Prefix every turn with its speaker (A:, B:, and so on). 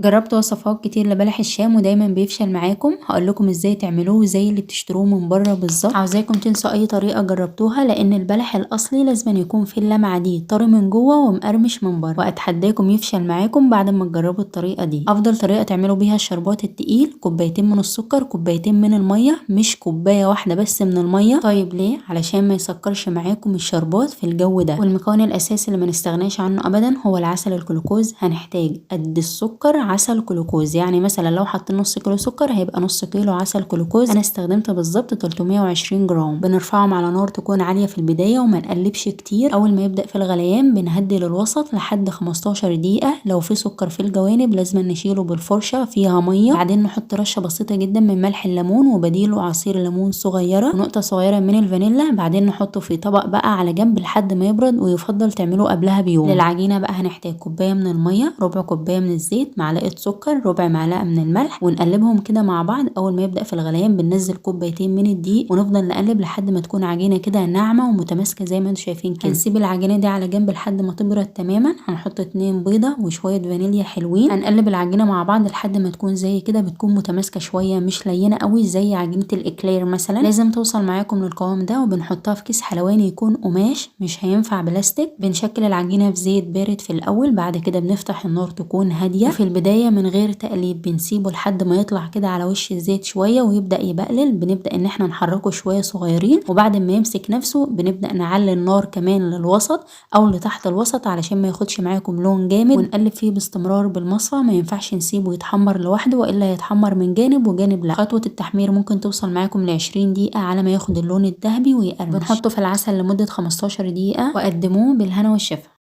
A: جربت وصفات كتير لبلح الشام ودايما بيفشل معاكم. هقول لكم ازاي تعملوه زي اللي بتشتروه من بره بالظبط. عاوزاكم تنسوا اي طريقه جربتوها، لان البلح الاصلي لازم يكون فيه اللمعه دي طري من جوه ومقرمش من بره، واتحداكم يفشل معاكم بعد ما تجربوا الطريقه دي. افضل طريقه تعملوا بيها الشربات التقيل: كوبايتين من السكر، كوبايتين من الميه، مش كوبايه واحده بس من الميه. طيب ليه؟ علشان ما يسكرش معاكم الشربات في الجو ده. والمكون الاساسي اللي ما نستغناش عنه ابدا هو العسل الجلوكوز. هنحتاج قد السكر عسل جلوكوز، يعني مثلا لو حطينا نص كيلو سكر هيبقى نص كيلو عسل جلوكوز. انا استخدمت بالظبط 320 جرام. بنرفعهم على نار تكون عاليه في البدايه وما نقلبش كتير. اول ما يبدا في الغليان بنهدي للوسط لحد 15 دقيقه. لو في سكر في الجوانب لازم نشيله بالفرشه فيها ميه. بعدين نحط رشه بسيطه جدا من ملح الليمون وبديله عصير ليمون صغيره ونقطه صغيره من الفانيلا. بعدين نحطه في طبق بقى على جنب لحد ما يبرد، ويفضل تعملوه قبلها بيوم. للعجينه بقى هنحتاج كوبايه من الميه، ربع كوبايه من الزيت، معلقه سكر، ربع معلقه من الملح، ونقلبهم كده مع بعض. اول ما يبدا في الغليان بننزل كوبايتين من الدقيق ونفضل نقلب لحد ما تكون عجينه كده ناعمه ومتماسكه زي ما انتم شايفين كده. هنسيب العجينه دي على جنب لحد ما تبرد تماما. هنحط 2 بيضه وشويه فانيليا حلوين. هنقلب العجينه مع بعض لحد ما تكون زي كده، بتكون متماسكه شويه مش لينه قوي زي عجينه الاكلير مثلا. لازم توصل معاكم للقوام ده. وبنحطها في كيس حلواني يكون قماش، مش هينفع بلاستيك. بنشكل العجينه في زيت بارد في الاول، بعد كده بنفتح النار تكون هاديه. وفي البدايه من غير تقليب بنسيبه لحد ما يطلع كده على وش الزيت شويه ويبدا يبقلل. بنبدا ان احنا نحركه شويه صغيرين، وبعد ما يمسك نفسه بنبدا نعلي النار كمان للوسط او لتحت الوسط علشان ما ياخدش معاكم لون جامد. ونقلب فيه باستمرار بالمصفى، ما ينفعش نسيبه يتحمر لوحده والا يتحمر من جانب وجانب لا. خطوه التحمير ممكن توصل معاكم ل 20 دقيقه على ما ياخد اللون الذهبي ويقرمش. بنحطه في العسل لمده 15 دقيقه وقدموه بالهنا والشفا.